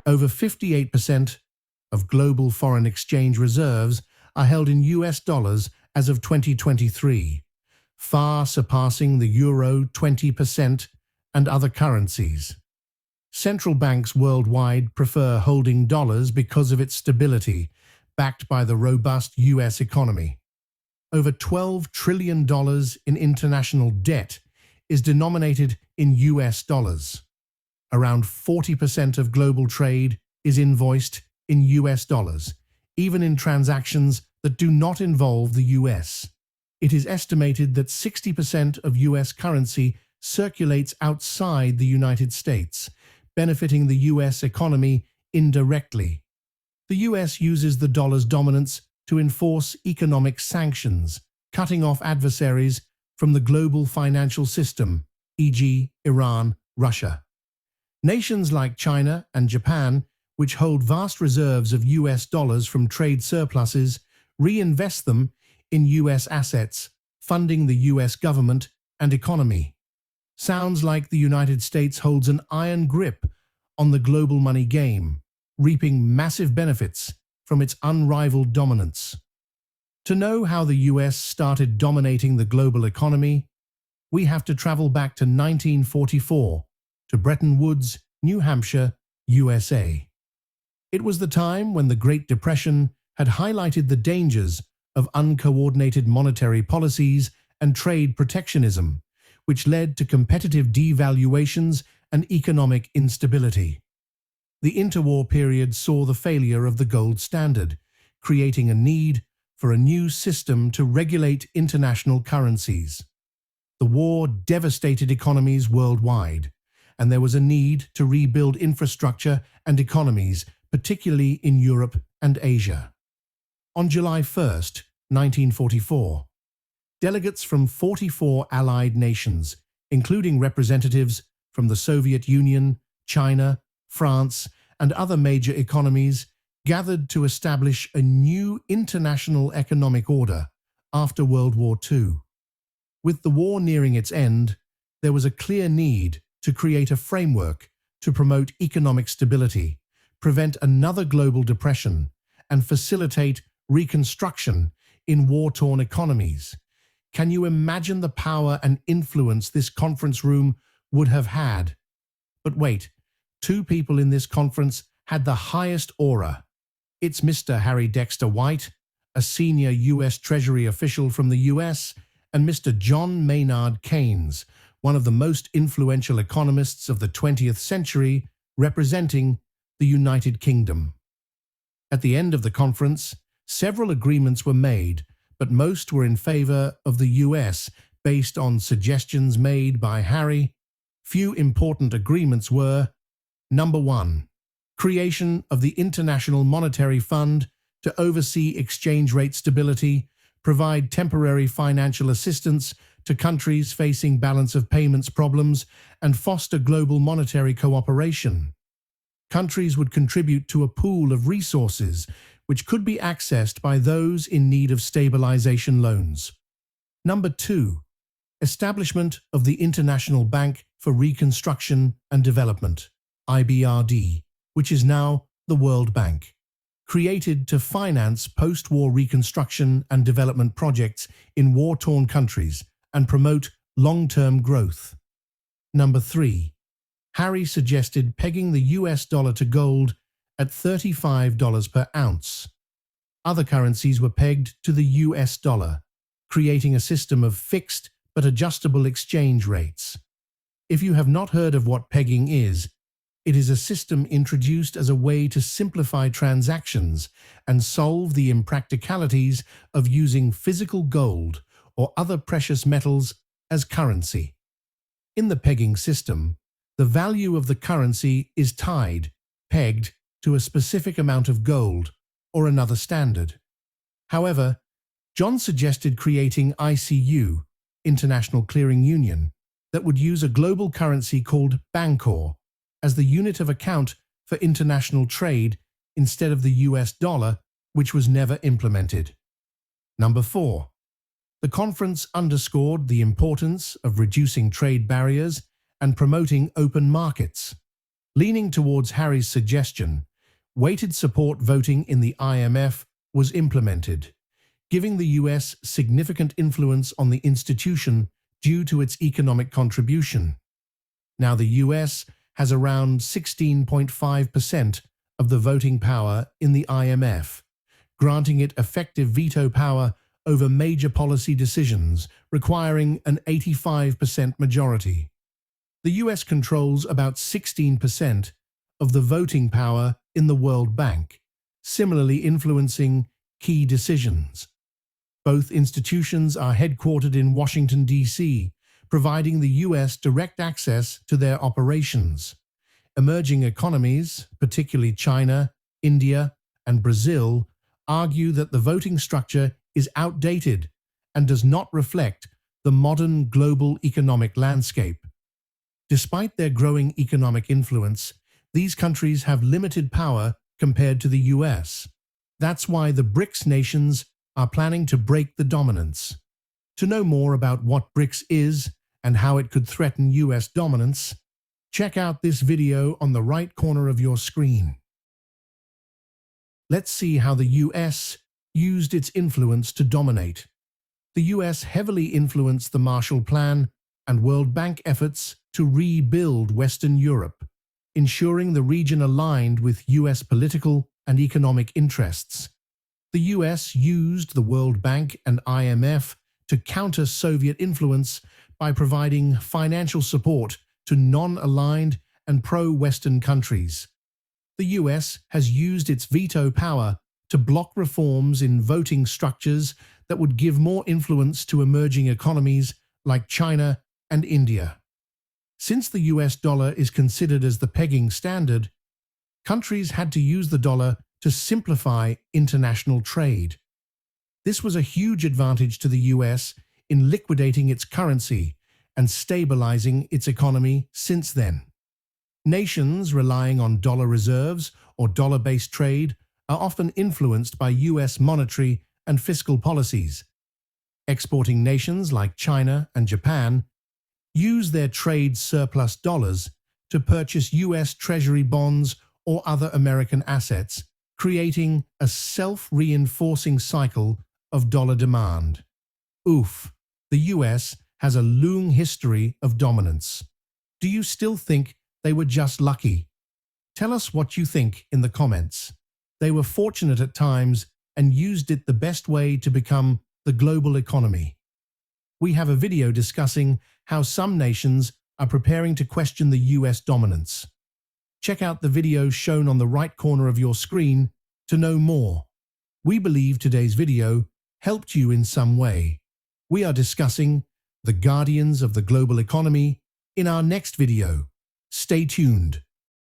Over 58% of global foreign exchange reserves are held in US dollars as of 2023, far surpassing the euro 20% and other currencies. Central banks worldwide prefer holding dollars because of its stability, backed by the robust US economy. Over $12 trillion in international debt is denominated in US dollars. Around 40% of global trade is invoiced in US dollars, even in transactions that do not involve the US. It is estimated that 60% of US currency circulates outside the United States, benefiting the US economy indirectly. The US uses the dollar's dominance to enforce economic sanctions, cutting off adversaries from the global financial system, e.g., Iran, Russia. Nations like China and Japan, which hold vast reserves of US dollars from trade surpluses, reinvest them in US assets, funding the US government and economy. Sounds like the United States holds an iron grip on the global money game, reaping massive benefits from its unrivaled dominance. To know how the US started dominating the global economy, we have to travel back to 1944, to Bretton Woods, New Hampshire, USA. It was the time when the Great Depression had highlighted the dangers of uncoordinated monetary policies and trade protectionism, which led to competitive devaluations and economic instability. The interwar period saw the failure of the gold standard, creating a need for a new system to regulate international currencies. The war devastated economies worldwide, and there was a need to rebuild infrastructure and economies, particularly in Europe and Asia. On July 1st, 1944, delegates from 44 allied nations, including representatives from the Soviet Union, China, France, and other major economies, gathered to establish a new international economic order after World War II. With the war nearing its end, there was a clear need to create a framework to promote economic stability, prevent another global depression, and facilitate reconstruction in war-torn economies. Can you imagine the power and influence this conference room would have had? But wait, two people in this conference had the highest aura. It's Mr. Harry Dexter White, a senior U.S. Treasury official from the U.S., and Mr. John Maynard Keynes, one of the most influential economists of the 20th century, representing the United Kingdom. At the end of the conference, several agreements were made, but most were in favor of the U.S. based on suggestions made by Harry. Few important agreements were: Number 1. Creation of the International Monetary Fund to oversee exchange rate stability, provide temporary financial assistance to countries facing balance of payments problems, and foster global monetary cooperation. Countries would contribute to a pool of resources which could be accessed by those in need of stabilization loans. Number 2. Establishment of the International Bank for Reconstruction and Development, IBRD, which is now the World Bank, created to finance post-war reconstruction and development projects in war-torn countries and promote long-term growth. Number 3. Harry suggested pegging the US dollar to gold at $35 per ounce. Other currencies were pegged to the US dollar, creating a system of fixed but adjustable exchange rates. If you have not heard of what pegging is, it is a system introduced as a way to simplify transactions and solve the impracticalities of using physical gold or other precious metals as currency. In the pegging system, the value of the currency is tied, pegged, to a specific amount of gold or another standard. However, John suggested creating ICU, International Clearing Union, that would use a global currency called Bancor as the unit of account for international trade instead of the US dollar, which was never implemented. Number 4. The conference underscored the importance of reducing trade barriers and promoting open markets. Leaning towards Harry's suggestion, weighted support voting in the IMF was implemented, giving the US significant influence on the institution due to its economic contribution. Now the US has around 16.5% of the voting power in the IMF, granting it effective veto power over major policy decisions requiring an 85% majority. The US controls about 16% of the voting power in the World Bank, similarly influencing key decisions. Both institutions are headquartered in Washington, D.C., providing the US direct access to their operations. Emerging economies, particularly China, India, and Brazil, argue that the voting structure is outdated and does not reflect the modern global economic landscape. Despite their growing economic influence, these countries have limited power compared to the US. That's why the BRICS nations are planning to break the dominance. To know more about what BRICS is and how it could threaten US dominance, check out this video on the right corner of your screen. Let's see how the US used its influence to dominate. The US heavily influenced the Marshall Plan and World Bank efforts to rebuild Western Europe, ensuring the region aligned with US political and economic interests. The US used the World Bank and IMF to counter Soviet influence by providing financial support to non-aligned and pro-Western countries. The US has used its veto power to block reforms in voting structures that would give more influence to emerging economies like China and India. Since the US dollar is considered as the pegging standard, countries had to use the dollar to simplify international trade. This was a huge advantage to the US in liquidating its currency and stabilizing its economy since then. Nations relying on dollar reserves or dollar-based trade are often influenced by US monetary and fiscal policies. Exporting nations like China and Japan use their trade surplus dollars to purchase US Treasury bonds or other American assets, creating a self-reinforcing cycle of dollar demand. Oof, the US has a long history of dominance. Do you still think they were just lucky? Tell us what you think in the comments. They were fortunate at times and used it the best way to become the global economy. We have a video discussing how some nations are preparing to question the US dominance. Check out the video shown on the right corner of your screen to know more. We believe today's video helped you in some way. We are discussing the guardians of the global economy in our next video. Stay tuned.